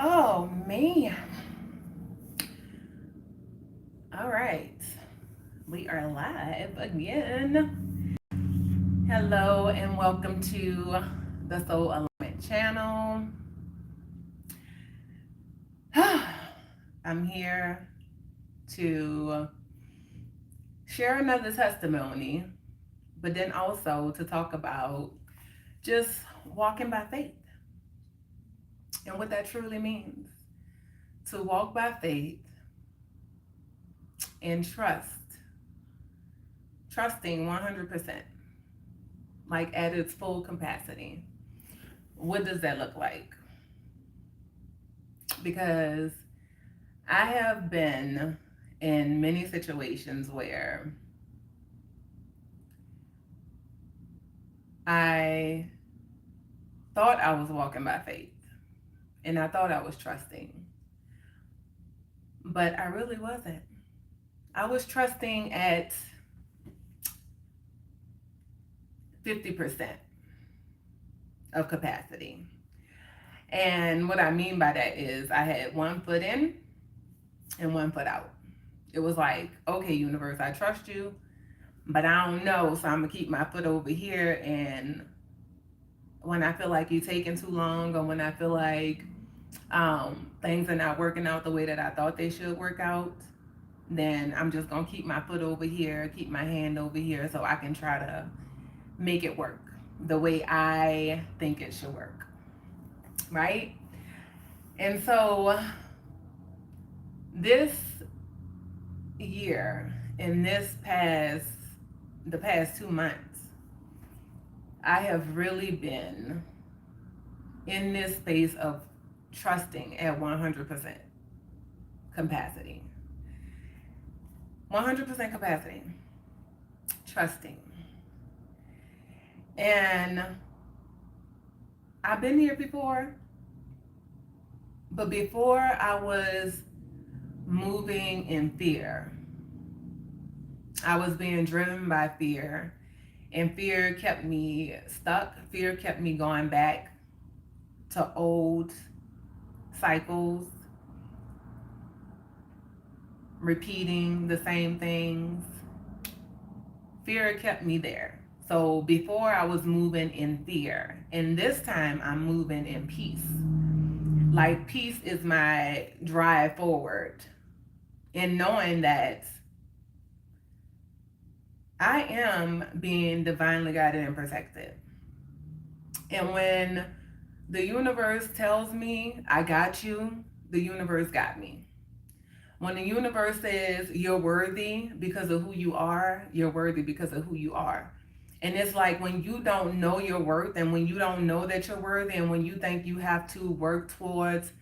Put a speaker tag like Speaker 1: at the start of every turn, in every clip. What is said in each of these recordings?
Speaker 1: Oh man. All right. We are live again. Hello and welcome to the Soul Alignment channel. I'm here to share another testimony, but then also to talk about just walking by faith and what that truly means. To walk by faith and trusting 100%, like at its full capacity. What does that look like? Because I have been in many situations where I thought I was walking by faith and I thought I was trusting, but I really wasn't. I was trusting at 50% of capacity. And what I mean by that is I had one foot in and one foot out. It was like, okay, universe, I trust you, but I don't know, so I'm gonna keep my foot over here. And when I feel like you're taking too long, or when I feel like things are not working out the way that I thought they should work out, then I'm just gonna keep my foot over here, keep my hand over here, so I can try to make it work the way I think it should work, right? And so this year, in the past 2 months, I have really been in this space of trusting at 100% capacity. 100% capacity. Trusting. And I've been here before, but before I was moving in fear. I was being driven by fear, and fear kept me stuck. Fear kept me going back to old cycles, repeating the same things. Fear kept me there. So before I was moving in fear, and this time I'm moving in peace. Like peace is my drive forward, and knowing that I am being divinely guided and protected. And when the universe tells me, I got you, the universe got me. When the universe says you're worthy because of who you are, you're worthy because of who you are. And it's like when you don't know your worth, and when you don't know that you're worthy, and when you think you have to work towards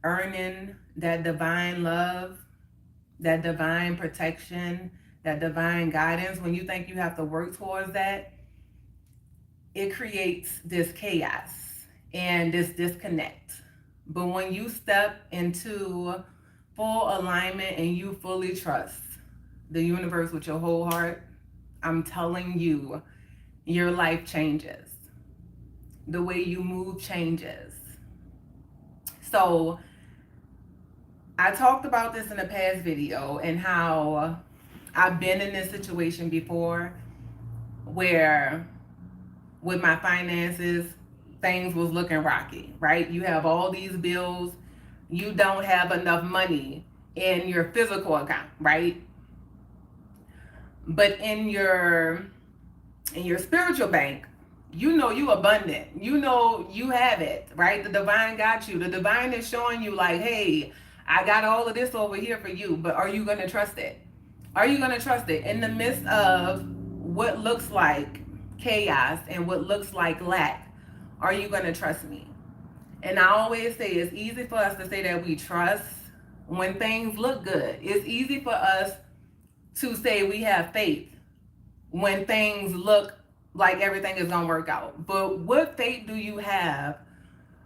Speaker 1: earning that divine love, that divine protection, that divine guidance, when you think you have to work towards that, it creates this chaos and this disconnect. But when you step into full alignment and you fully trust the universe with your whole heart, I'm telling you, your life changes. The way you move changes. So, I talked about this in a past video and how I've been in this situation before where with my finances, things was looking rocky, right? You have all these bills, you don't have enough money in your physical account, right? But in your spiritual bank, you know you abundant. You know you have it, right? The divine got you. The divine is showing you like, hey, I got all of this over here for you, but are you going to trust it? Are you going to trust it in the midst of what looks like chaos and what looks like lack? Are you going to trust me? And I always say it's easy for us to say that we trust when things look good. It's easy for us to say we have faith when things look like everything is going to work out. But what faith do you have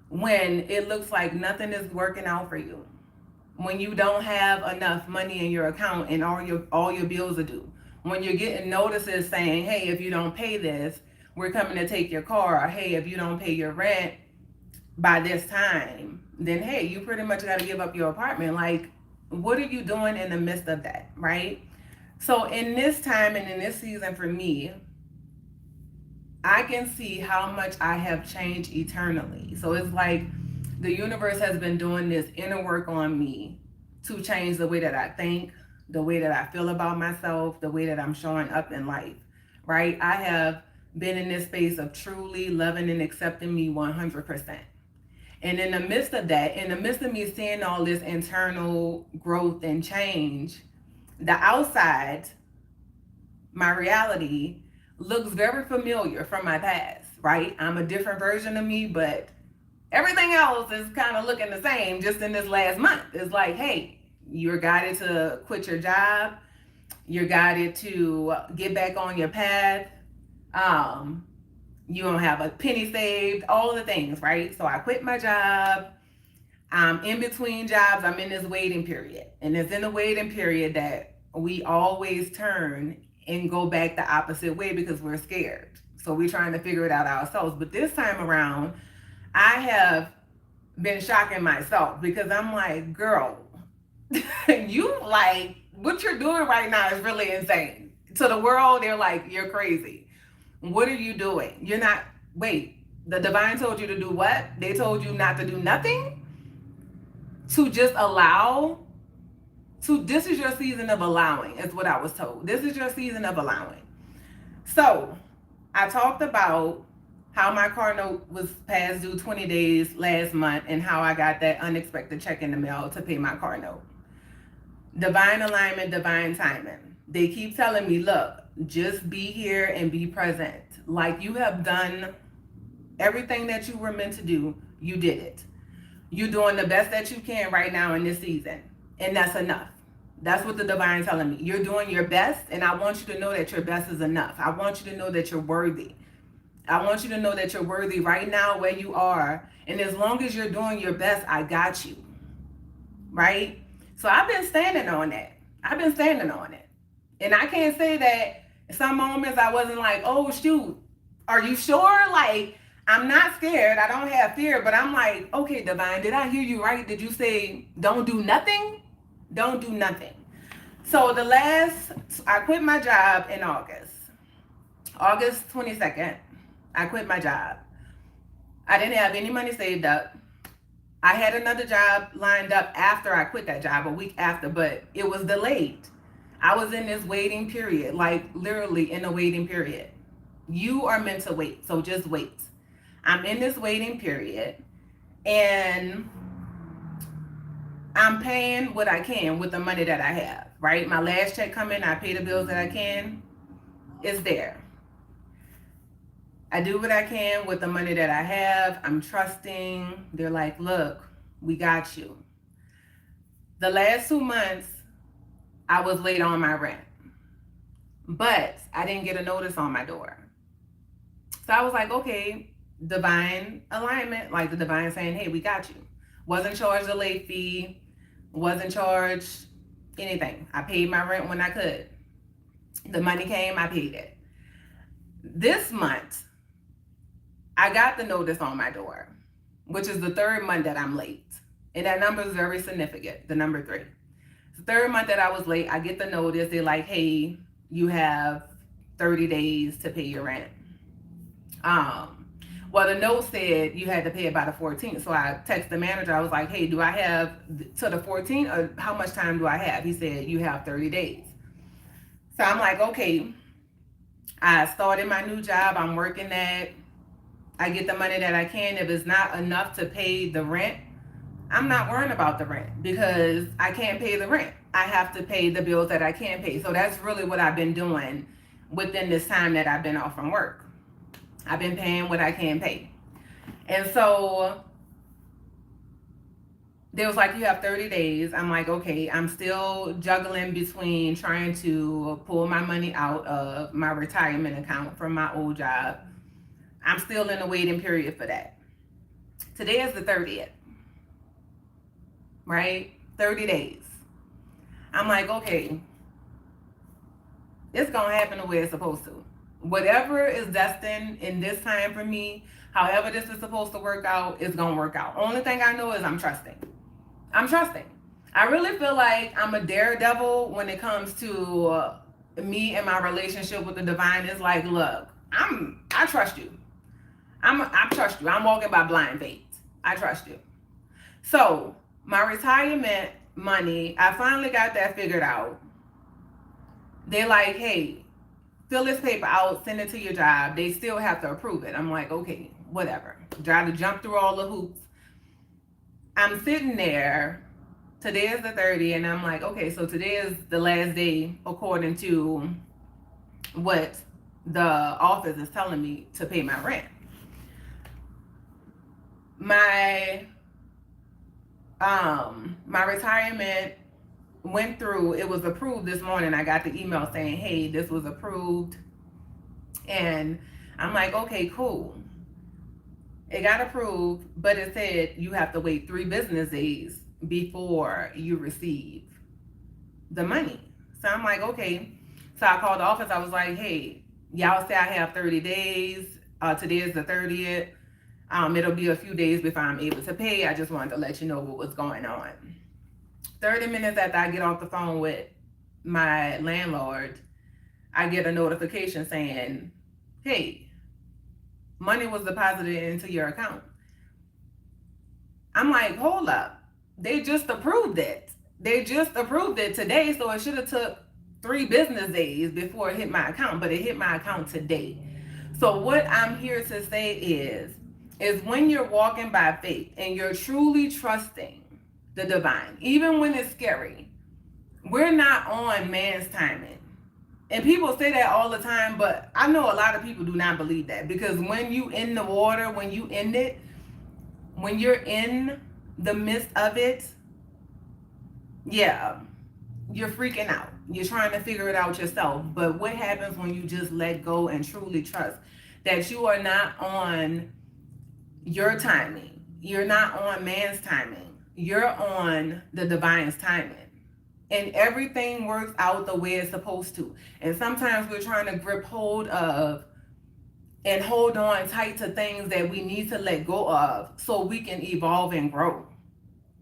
Speaker 1: when it looks like nothing is working out for you? When you don't have enough money in your account and all your bills are due. When you're getting notices saying, "Hey, if you don't pay this, we're coming to take your car," or "Hey, if you don't pay your rent, by this time, then hey, you pretty much got to give up your apartment. Like, what are you doing in the midst of that, right? So in this time and in this season for me, I can see how much I have changed eternally. So it's like the universe has been doing this inner work on me to change the way that I think, the way that I feel about myself, the way that I'm showing up in life, right? I have been in this space of truly loving and accepting me 100%. And in the midst of that, in the midst of me seeing all this internal growth and change, the outside, my reality, looks very familiar from my past, right? I'm a different version of me, but everything else is kind of looking the same just in this last month. It's like, hey, you're guided to quit your job. You're guided to get back on your path. Um, you don't have a penny saved, all the things, right? So I quit my job. I'm in between jobs. I'm in this waiting period. And it's in the waiting period that we always turn and go back the opposite way because we're scared. So we're trying to figure it out ourselves. But this time around, I have been shocking myself because I'm like, girl, you like what you're doing right now is really insane. To the world, they're like, you're crazy. What are you doing? You're not, wait, the divine told you to do what? They told you not to do nothing? To just allow? This is your season of allowing, is what I was told. This is your season of allowing. So I talked about how my car note was past due 20 days last month and how I got that unexpected check in the mail to pay my car note. Divine alignment, divine timing. They keep telling me, look, just be here and be present. Like you have done everything that you were meant to do, you did it. You're doing the best that you can right now in this season. And that's enough. That's what the divine telling me. You're doing your best, and I want you to know that your best is enough. I want you to know that you're worthy. I want you to know that you're worthy right now where you are. And as long as you're doing your best, I got you. Right? So I've been standing on that. I've been standing on it. And I can't say that some moments I wasn't like, oh, shoot, are you sure? Like, I'm not scared. I don't have fear, but I'm like, okay, divine, did I hear you right? Did you say don't do nothing? Don't do nothing. So I quit my job in August 22nd. I quit my job. I didn't have any money saved up. I had another job lined up after I quit that job, a week after, but it was delayed. I was in this waiting period, like literally in a waiting period. You are meant to wait, so just wait. I'm in this waiting period, and I'm paying what I can with the money that I have, right? My last check coming, I pay the bills that I can. It's there. I do what I can with the money that I have. I'm trusting. They're like, look, we got you. The last 2 months, I was late on my rent, but I didn't get a notice on my door. So I was like, okay, divine alignment, like the divine saying, hey, we got you. Wasn't charged a late fee, wasn't charged anything. I paid my rent when I could. The money came, I paid it. This month, I got the notice on my door, which is the third month that I'm late. And that number is very significant, the number 3. The third month that I was late, I get the notice. They're like, hey, you have 30 days to pay your rent. Well, the note said you had to pay it by the 14th. So I texted the manager. I was like, hey, do I have to the 14th or how much time do I have? He said, you have 30 days. So I'm like, okay. I started my new job. I'm working at. I get the money that I can. If it's not enough to pay the rent, I'm not worrying about the rent because I can't pay the rent. I have to pay the bills that I can pay. So that's really what I've been doing within this time that I've been off from work. I've been paying what I can pay. And so they was like, you have 30 days. I'm like, okay, I'm still juggling between trying to pull my money out of my retirement account from my old job. I'm still in a waiting period for that. Today is the 30th, right? 30 days. I'm like, okay, it's going to happen the way it's supposed to. Whatever is destined in this time for me, However this is supposed to work out, it's gonna work out. Only thing I know is I'm trusting. I'm trusting. I really feel like I'm a daredevil when it comes to me and my relationship with the divine. It's like, look, I trust you. I trust you. I'm walking by blind faith. I trust you. So my retirement money, I finally got that figured out. They're like, hey, fill this paper out, send it to your job. They still have to approve it. I'm like, okay, whatever. Try to jump through all the hoops. I'm sitting there. Today is the 30th, and I'm like, okay, so today is the last day according to what the office is telling me to pay my rent. My retirement went through. It was approved this morning. I got the email saying, hey, this was approved. And I'm like, okay, cool. It got approved, but it said you have to wait 3 business days before you receive the money. So I'm like, okay. So I called the office. I was like, hey, y'all say I have 30 days. Today is the 30th. It'll be a few days before I'm able to pay. I just wanted to let you know what was going on. 30 minutes after I get off the phone with my landlord, I get a notification saying, hey, money was deposited into your account. I'm like, hold up. They just approved it. They just approved it today, so it should have took 3 business days before it hit my account, but it hit my account today. So what I'm here to say is when you're walking by faith and you're truly trusting the divine, even when it's scary, we're not on man's timing. And people say that all the time, but I know a lot of people do not believe that, because when you in the water, when you in it, when you're in the midst of it, yeah, you're freaking out. You're trying to figure it out yourself. But what happens when you just let go and truly trust that you are not on your timing? You're not on man's timing. You're on the divine's timing. And everything works out the way it's supposed to. And sometimes we're trying to grip hold of and hold on tight to things that we need to let go of so we can evolve and grow,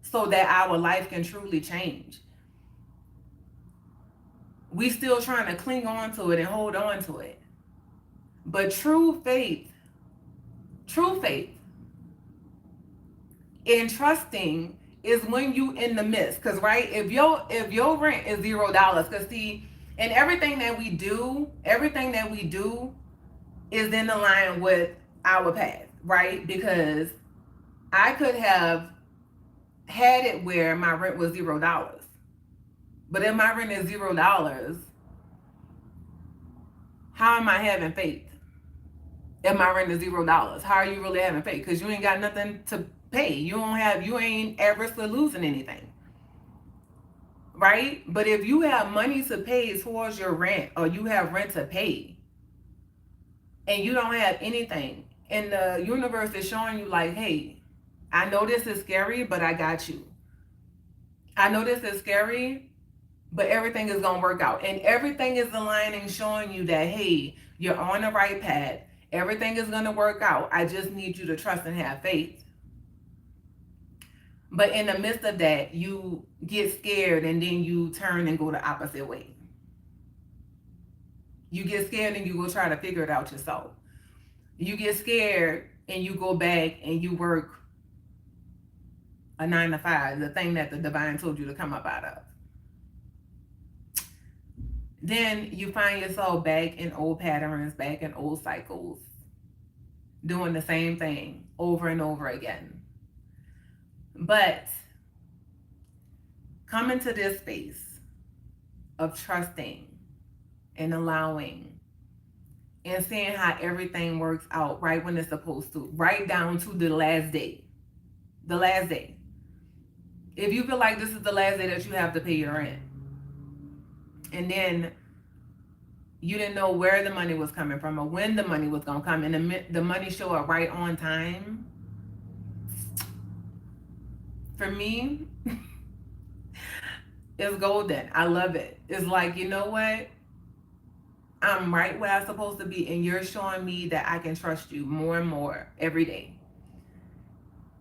Speaker 1: so that our life can truly change. We still trying to cling on to it and hold on to it. But true faith in trusting is when you in the midst. Because right, if your rent is $0, because see, and everything that we do is in the line with our path, right? Because I could have had it where my rent was $0. But if my rent is $0, how am I having faith? If my rent is $0, how are you really having faith? Because you ain't got nothing to pay. You ain't at risk of losing anything. Right? But if you have money to pay towards your rent, or you have rent to pay, and you don't have anything, and the universe is showing you like, hey, I know this is scary, but I got you. I know this is scary, but everything is going to work out. And everything is aligning, showing you that, hey, you're on the right path. Everything is going to work out. I just need you to trust and have faith. But in the midst of that, you get scared and then you turn and go the opposite way. You get scared and you go try to figure it out yourself. You get scared and you go back and you work a 9 to 5, the thing that the divine told you to come up out of. Then you find yourself back in old patterns, back in old cycles, doing the same thing over and over again. But coming to this space of trusting and allowing and seeing how everything works out right when it's supposed to, right down to the last day. The last day. If you feel like this is the last day that you have to pay your rent, and then you didn't know where the money was coming from or when the money was going to come, and the money show up right on time, for me, it's golden. I love it. It's like, you know what? I'm right where I'm supposed to be, and you're showing me that I can trust you more and more every day.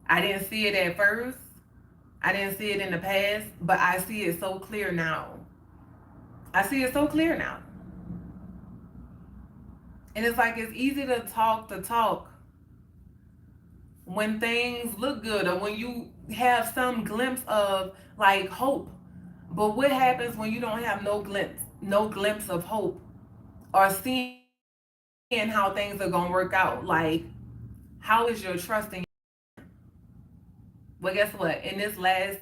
Speaker 1: I didn't see it at first. I didn't see it in the past, but I see it so clear now. I see it so clear now. And it's like it's easy to talk when things look good or when you have some glimpse of like hope. But what happens when you don't have no glimpse of hope or seeing how things are gonna work out? Like, how is your trust in? Well, guess what? In this last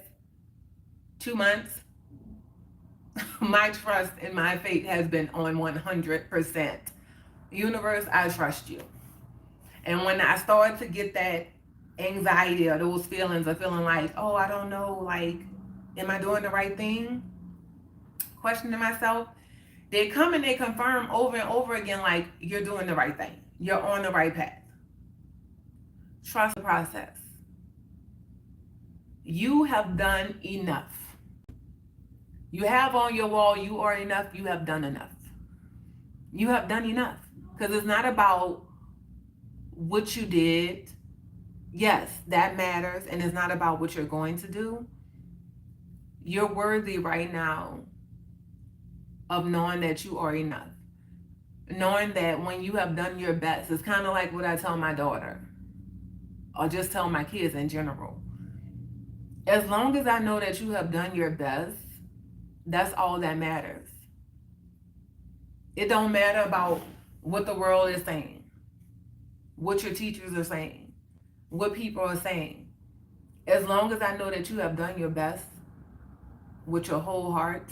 Speaker 1: 2 months, my trust and my faith has been on 100%. Universe, I trust you. And when I started to get that anxiety or those feelings of feeling like, oh, I don't know, like, am I doing the right thing? Questioning myself, they come and they confirm over and over again, like, you're doing the right thing. You're on the right path. Trust the process. You have done enough. You have on your wall, you are enough. You have done enough. You have done enough. Because it's not about what you did. Yes, that matters. And it's not about what you're going to do. You're worthy right now of knowing that you are enough. Knowing that when you have done your best, it's kind of like what I tell my daughter, or just tell my kids in general. As long as I know that you have done your best, that's all that matters. It don't matter about what the world is saying, what your teachers are saying, what people are saying. As long as I know that you have done your best with your whole heart,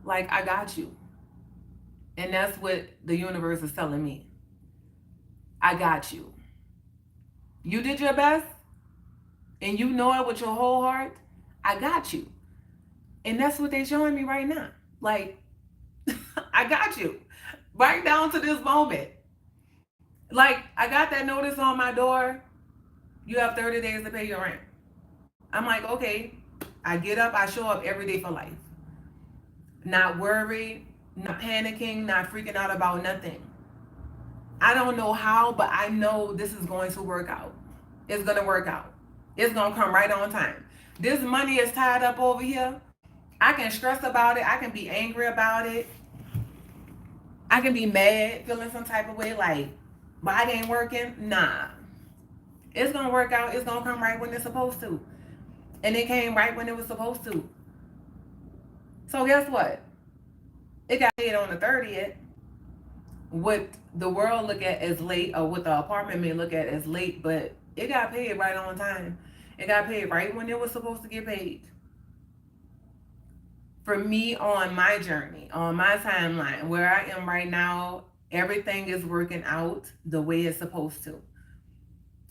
Speaker 1: like, I got you. And that's what the universe is telling me. I got you. You did your best and you know it with your whole heart. I got you. And that's what they're showing me right now. Like, I got you. Right down to this moment. Like, I got that notice on my door. You have 30 days to pay your rent. I'm like, okay. I get up, I show up every day for life. Not worried, not panicking, not freaking out about nothing. I don't know how, but I know this is going to work out. It's going to work out. It's going to come right on time. This money is tied up over here. I can stress about it. I can be angry about it. I can be mad, feeling some type of way like, why it ain't working? Nah. It's going to work out. It's going to come right when it's supposed to. And it came right when it was supposed to. So guess what? It got paid on the 30th. What the world look at as late, or what the apartment may look at as late, but it got paid right on time. It got paid right when it was supposed to get paid. For me, on my journey, on my timeline, where I am right now, everything is working out the way it's supposed to.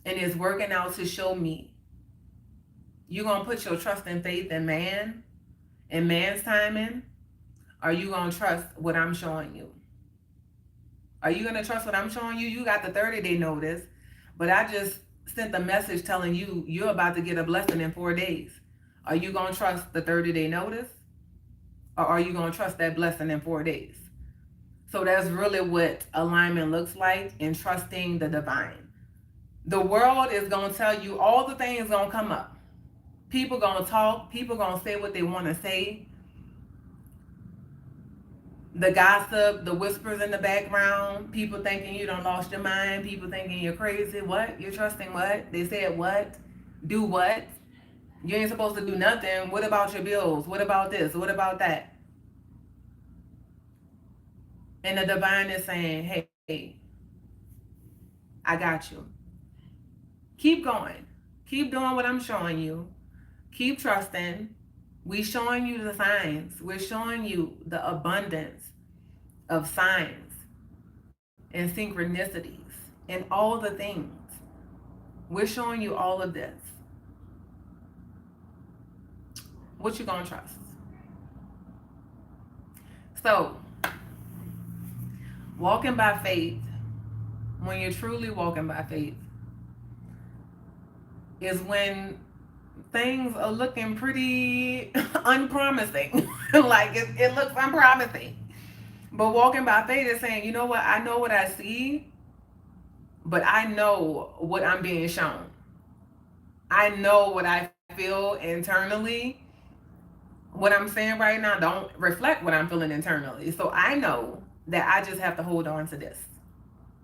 Speaker 1: And it's working out to show me. You gonna put your trust and faith in man and man's timing? Or are you gonna trust what I'm showing you? Are you gonna trust what I'm showing you? You got the 30-day notice, but I just sent a message telling you you're about to get a blessing in 4 days. Are you gonna trust the 30-day notice? Or are you gonna trust that blessing in 4 days? So that's really what alignment looks like, in trusting the divine. The world is gonna tell you all the things gonna come up. People gonna talk, people gonna say what they wanna say. The gossip, the whispers in the background, people thinking you done lost your mind, people thinking you're crazy. What? You're trusting what? They said what? Do what? You ain't supposed to do nothing. What about your bills? What about this? What about that? And the divine is saying, hey, I got you. Keep going. Keep doing what I'm showing you. Keep trusting. We're showing you the signs. We're showing you the abundance of signs and synchronicities and all the things. We're showing you all of this. What you gonna trust? So, walking by faith, when you're truly walking by faith, is when things are looking pretty unpromising. Like it looks unpromising. But walking by faith is saying, you know what? I know what I see, but I know what I'm being shown. I know what I feel internally. What I'm saying right now don't reflect what I'm feeling internally. So I know that I just have to hold on to this.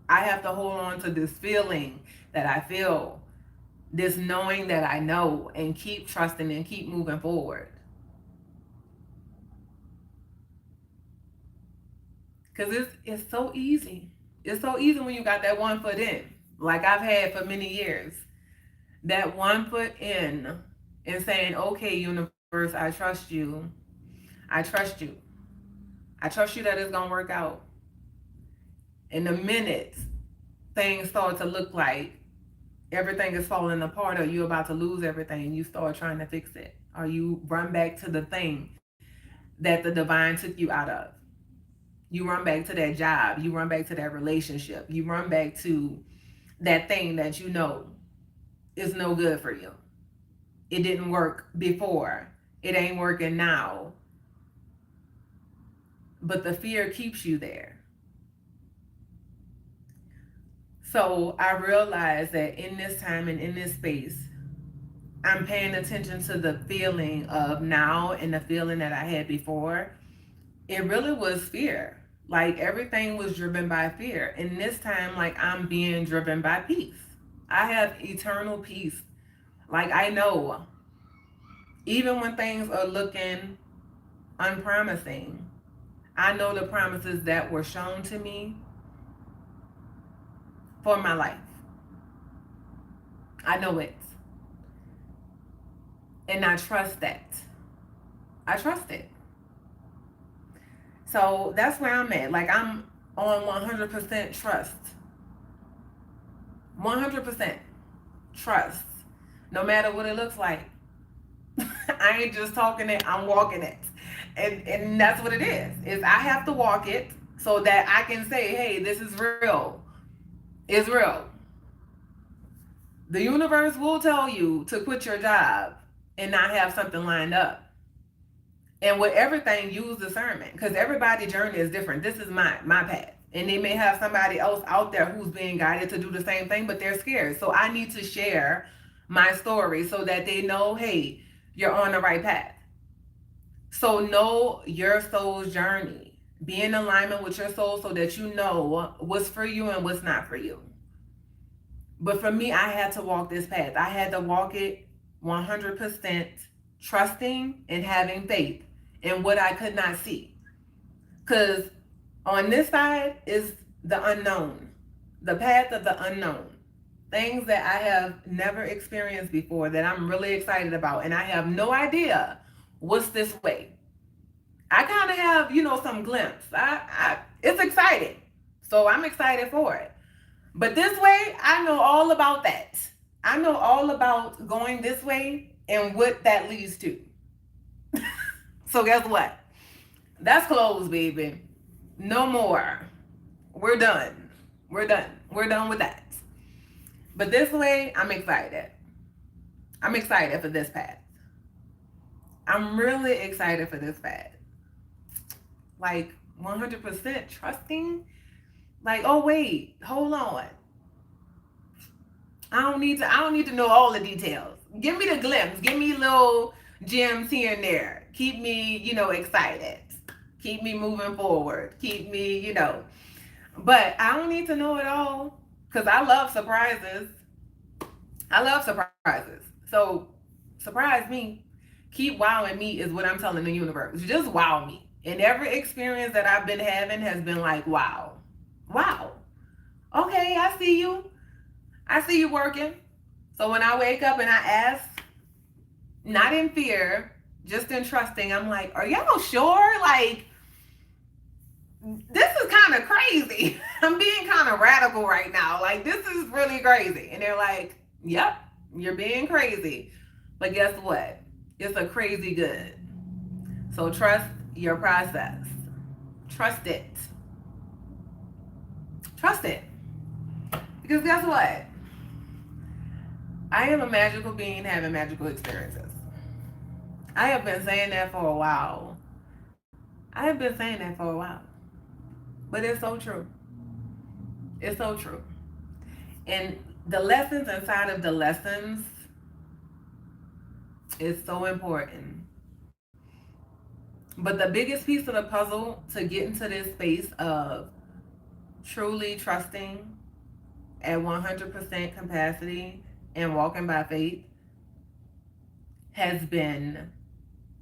Speaker 1: I have to hold on to this feeling that I feel, this knowing that I know, and keep trusting and keep moving forward. Because it's so easy. It's so easy when you got that 1 foot in, like I've had for many years. That 1 foot in and saying, okay, universe, I trust you. I trust you. I trust you that it's going to work out. In the minute things start to look like everything is falling apart, or you about to lose everything, you start trying to fix it, or you run back to the thing that the divine took you out of. You run back to that job, you run back to that relationship, you run back to that thing that you know is no good for you. It didn't work before, it ain't working now, but the fear keeps you there. So I realized that in this time and in this space, I'm paying attention to the feeling of now and the feeling that I had before. It really was fear. Like everything was driven by fear. And this time, like I'm being driven by peace. I have eternal peace. Like I know, even when things are looking unpromising, I know the promises that were shown to me for my life. I know it. And I trust that. I trust it. So that's where I'm at. Like I'm on 100% trust. 100% trust. No matter what it looks like. I ain't just talking it, I'm walking it. And that's what it is I have to walk it so that I can say, hey, this is real. It's real. The universe will tell you to quit your job and not have something lined up. And with everything, use discernment, because everybody's journey is different. This is my path. And they may have somebody else out there who's being guided to do the same thing, but they're scared. So I need to share my story so that they know, hey, you're on the right path. So know your soul's journey. Be in alignment with your soul so that you know what's for you and what's not for you. But for me, I had to walk this path. I had to walk it 100% trusting and having faith in what I could not see. Because on this side is the unknown, the path of the unknown. Things that I have never experienced before that I'm really excited about. And I have no idea what's this way. I kind of have, some glimpse. It's exciting. So I'm excited for it. But this way, I know all about that. I know all about going this way and what that leads to. So guess what? That's closed, baby. No more. We're done. We're done. We're done with that. But this way, I'm excited. I'm excited for this path. I'm really excited for this path. Like 100% trusting. Like, oh wait, hold on. I don't need to know all the details. Give me the glimpse. Give me little gems here and there. Keep me, excited. Keep me moving forward. Keep me, But I don't need to know it all, because I love surprises. I love surprises. So surprise me. Keep wowing me is what I'm telling the universe. Just wow me. And every experience that I've been having has been like, wow. Wow. Okay, I see you. I see you working. So when I wake up and I ask, not in fear, just in trusting, I'm like, are y'all sure? Like, this is kind of crazy. I'm being kind of radical right now. Like, this is really crazy. And they're like, yep, you're being crazy. But guess what? It's a crazy good. So trust your process. Trust it. Trust it. Because guess what? I am a magical being having magical experiences. I have been saying that for a while. I have been saying that for a while. But it's so true. It's so true. And the lessons inside of the lessons is so important. But the biggest piece of the puzzle to get into this space of truly trusting at 100% capacity and walking by faith has been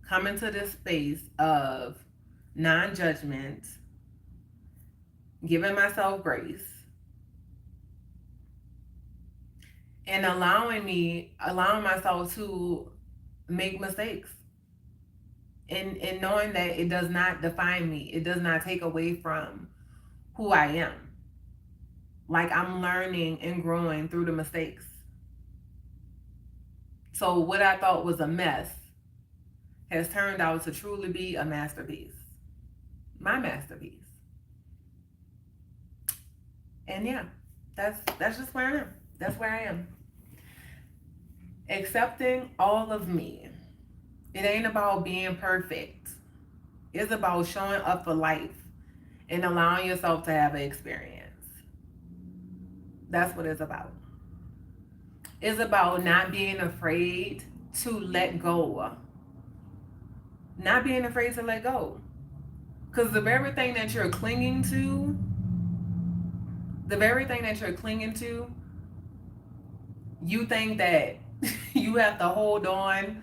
Speaker 1: coming to this space of non judgment, giving myself grace, and allowing myself to make mistakes. And knowing that it does not define me, it does not take away from who I am. Like, I'm learning and growing through the mistakes. So what I thought was a mess has turned out to truly be a masterpiece. My masterpiece. And yeah, that's just where I am. That's where I am. Accepting all of me. It ain't about being perfect. It's about showing up for life and allowing yourself to have an experience. That's what it's about. It's about not being afraid to let go. Not being afraid to let go. Because the very thing that you're clinging to, you think that you have to hold on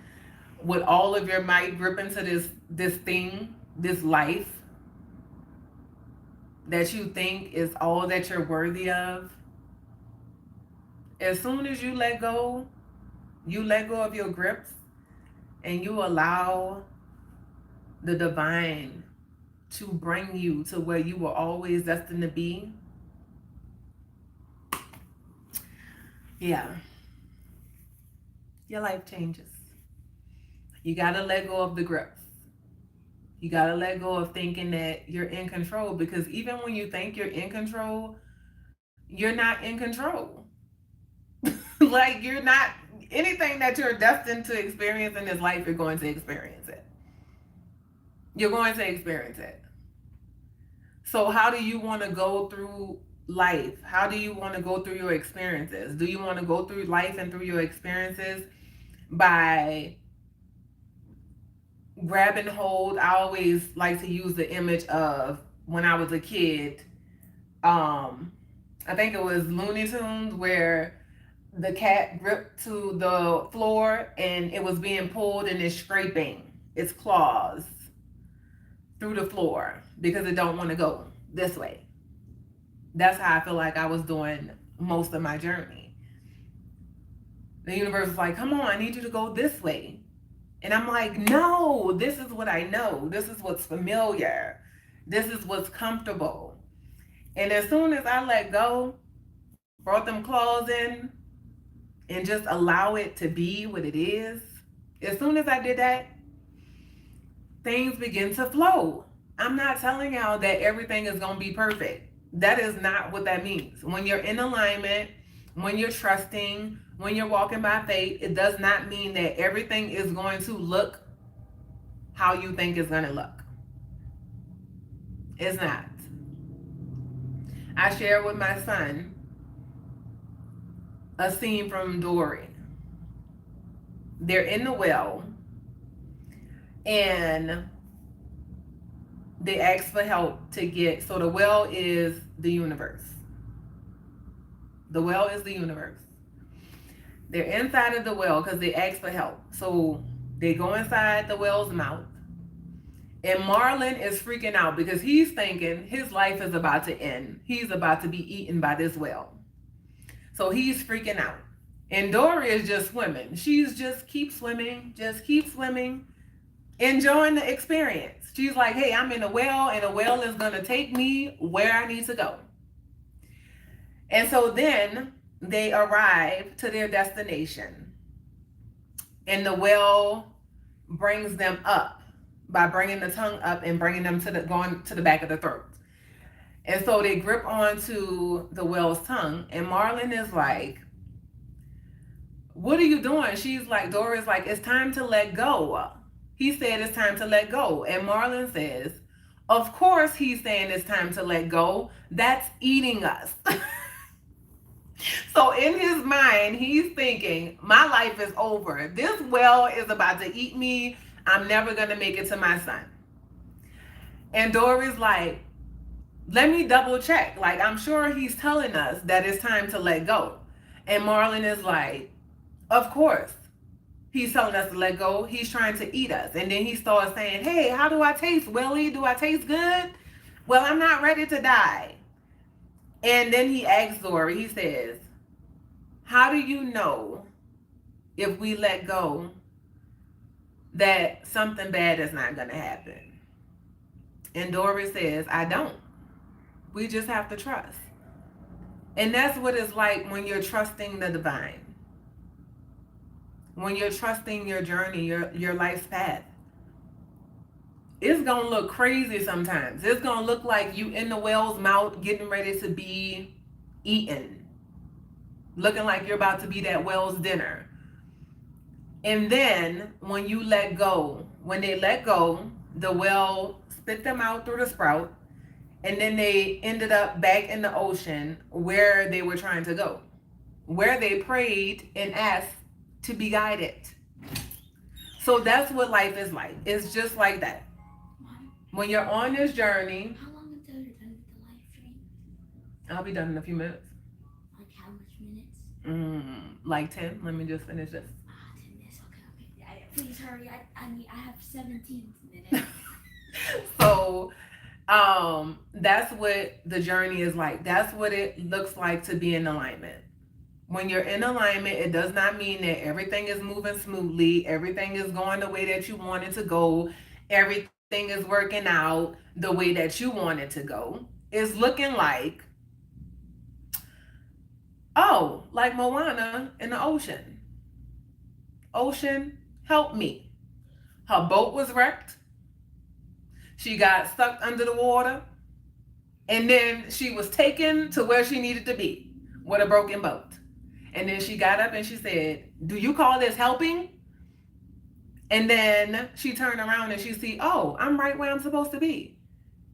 Speaker 1: with all of your might, grip into this thing, this life that you think is all that you're worthy of. As soon as you let go of your grips and you allow the divine to bring you to where you were always destined to be. Yeah. Your life changes. You gotta let go of the grips. You gotta let go of thinking that you're in control, because even when you think you're in control, you're not in control. Like, you're not, anything that you're destined to experience in this life, you're going to experience it. You're going to experience it. So how do you want to go through life? How do you want to go through your experiences? Do you want to go through life and through your experiences by grabbing hold? I always like to use the image of when I was a kid. I think it was Looney Tunes, where the cat gripped to the floor and it was being pulled and it's scraping its claws through the floor because it don't want to go this way. That's how I feel like I was doing most of my journey. The universe was like, come on, I need you to go this way. And I'm like, no, this is what I know. This is what's familiar. This is what's comfortable. And as soon as I let go, brought them claws in, and just allow it to be what it is, as soon as I did that, things begin to flow. I'm not telling y'all that everything is going to be perfect. That is not what that means. When you're in alignment, when you're trusting, when you're walking by faith, it does not mean that everything is going to look how you think it's going to look. It's not. I shared with my son a scene from Dory. They're in the well and they ask for help to get, so the well is the universe. The well is the universe. They're inside of the well because they ask for help. So they go inside the well's mouth. And Marlin is freaking out because he's thinking his life is about to end. He's about to be eaten by this well. So he's freaking out. And Dory is just swimming. She's just keep swimming, enjoying the experience. She's like, hey, I'm in a well, and a well is going to take me where I need to go. And so then they arrive to their destination. And the well brings them up by bringing the tongue up and bringing them going to the back of the throat. And so they grip onto the whale's tongue, and Marlin is like, what are you doing? She's like, Dora's like, it's time to let go. He said it's time to let go. And Marlin says, Of course, he's saying it's time to let go. That's eating us. So in his mind, he's thinking, my life is over. This well is about to eat me. I'm never going to make it to my son. And Dory's like, let me double check. Like, I'm sure he's telling us that it's time to let go. And Marlon is like, of course. He's telling us to let go. He's trying to eat us. And then he starts saying, hey, how do I taste, Willie? Do I taste good? Well, I'm not ready to die. And then he asks Dory, he says, how do you know if we let go that something bad is not going to happen? And Dory says, I don't. We just have to trust. And that's what it's like when you're trusting the divine. When you're trusting your journey, your life's path. It's going to look crazy sometimes. It's going to look like you in the whale's mouth getting ready to be eaten. Looking like you're about to be that whale's dinner. And then when you let go, when they let go, the whale spit them out through the sprout. And then they ended up back in the ocean where they were trying to go. Where they prayed and asked to be guided. So that's what life is like. It's just like that. When you're on this journey.
Speaker 2: How long until you're done with the live stream?
Speaker 1: I'll be done in a few minutes.
Speaker 2: Like how much minutes?
Speaker 1: Like 10. Let me just finish this.
Speaker 2: 10 minutes. Okay. Please hurry. I have 17 minutes.
Speaker 1: So that's what the journey is like. That's what it looks like to be in alignment. When you're in alignment, it does not mean that everything is moving smoothly, everything is going the way that you want it to go, everything is working out the way that you want it to go. It's looking like, like Moana in the ocean. Ocean, help me. Her boat was wrecked. She got sucked under the water. And then she was taken to where she needed to be with a broken boat. And then she got up and she said, do you call this helping? And then she turned around and she see, I'm right where I'm supposed to be.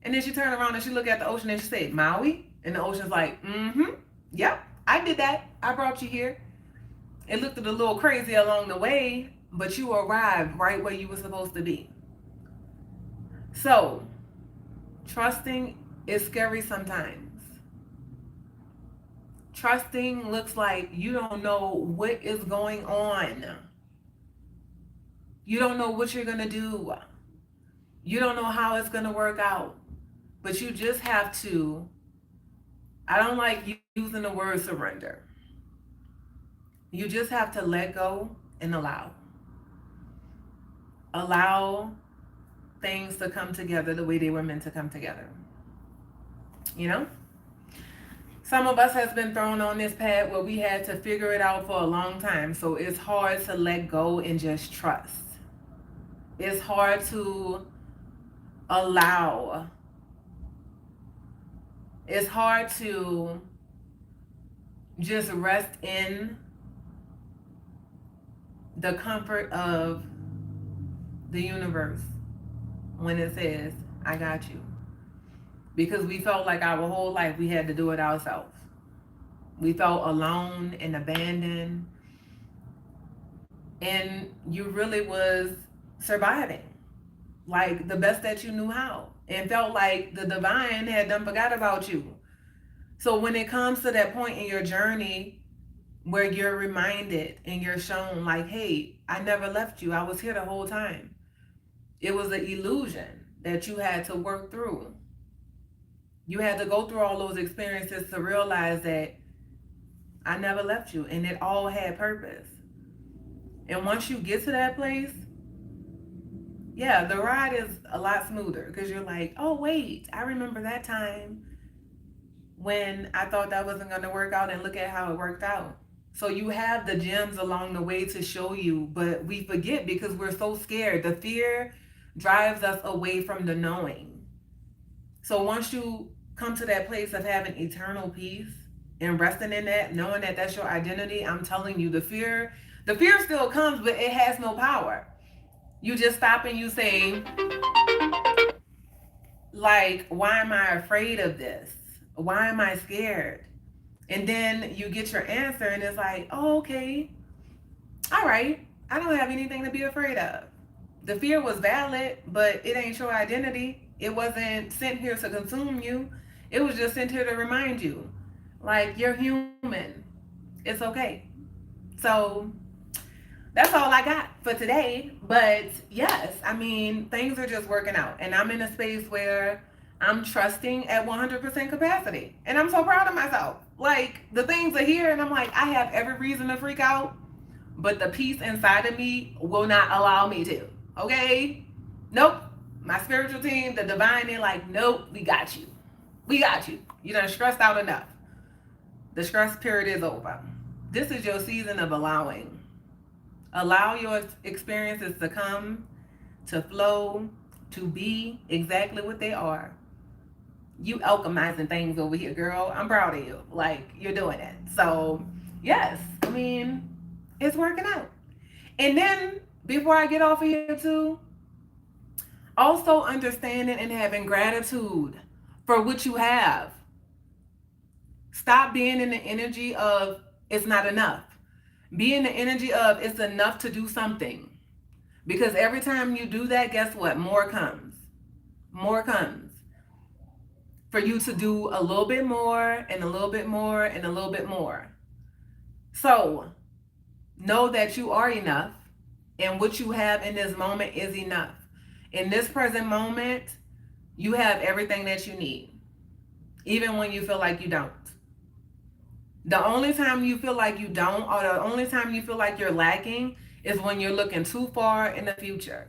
Speaker 1: And then she turned around and she looked at the ocean and she said, Maui? And the ocean's like, yep, I did that. I brought you here. It looked a little crazy along the way, but you arrived right where you were supposed to be. So, trusting is scary sometimes. Trusting looks like you don't know what is going on. You don't know what you're going to do. You don't know how it's going to work out. But you just have to, I don't like using the word surrender. You just have to let go and allow. Allow things to come together the way they were meant to come together. You know? Some of us has been thrown on this path where we had to figure it out for a long time. So it's hard to let go and just trust. It's hard to allow. It's hard to just rest in the comfort of the universe when it says, I got you. Because we felt like our whole life we had to do it ourselves. We felt alone and abandoned. And you really was surviving. Like the best that you knew how. And felt like the divine had done forgot about you. So when it comes to that point in your journey where you're reminded and you're shown like, hey, I never left you. I was here the whole time. It was an illusion that you had to work through. You had to go through all those experiences to realize that I never left you and it all had purpose. And once you get to that place, yeah, the ride is a lot smoother because you're like, oh, wait, I remember that time when I thought that wasn't going to work out and look at how it worked out. So you have the gems along the way to show you, but we forget because we're so scared. The fear drives us away from the knowing. So once you come to that place of having eternal peace and resting in that, knowing that that's your identity, I'm telling you, the fear still comes, but it has no power. You just stop and you say, Like, why am I afraid of this? Why am I scared? And then you get your answer, and it's like, oh, okay, all right, I don't have anything to be afraid of. The fear was valid, but it ain't your identity. It wasn't sent here to consume you. It was just sent here to remind you, like, you're human. It's okay. So that's all I got for today. But yes, I mean, things are just working out. And I'm in a space where I'm trusting at 100% capacity. And I'm so proud of myself. Like, the things are here, and I'm like, I have every reason to freak out, but the peace inside of me will not allow me to. Okay? Nope. My spiritual team, the divine, they're like, nope, we got you. We got you. You done stressed out enough. The stress period is over. This is your season of allowing. Allow your experiences to come, to flow, to be exactly what they are. You alchemizing things over here, girl. I'm proud of you. Like, you're doing it. So, yes, I mean, it's working out. And then, before I get off of here, too, also understanding and having gratitude for what you have. Stop being in the energy of it's not enough. Be in the energy of it's enough to do something. Because every time you do that, guess what? More comes. More comes. For you to do a little bit more and a little bit more and a little bit more. So know that you are enough, and what you have in this moment is enough. In this present moment, you have everything that you need, even when you feel like you don't. The only time you feel like you don't, or the only time you feel like you're lacking, is when you're looking too far in the future.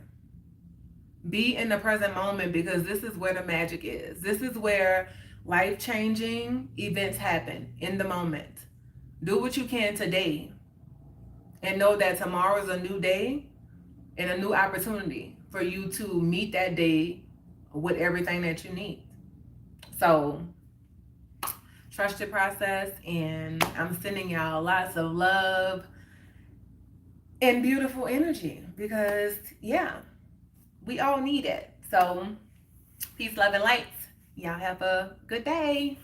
Speaker 1: Be in the present moment, because this is where the magic is. This is where life-changing events happen, in the moment. Do what you can today, and know that tomorrow is a new day and a new opportunity for you to meet that day with everything that you need. So trust your process, and I'm sending y'all lots of love and beautiful energy, because yeah, we all need it. So peace, love, and light. Y'all have a good day.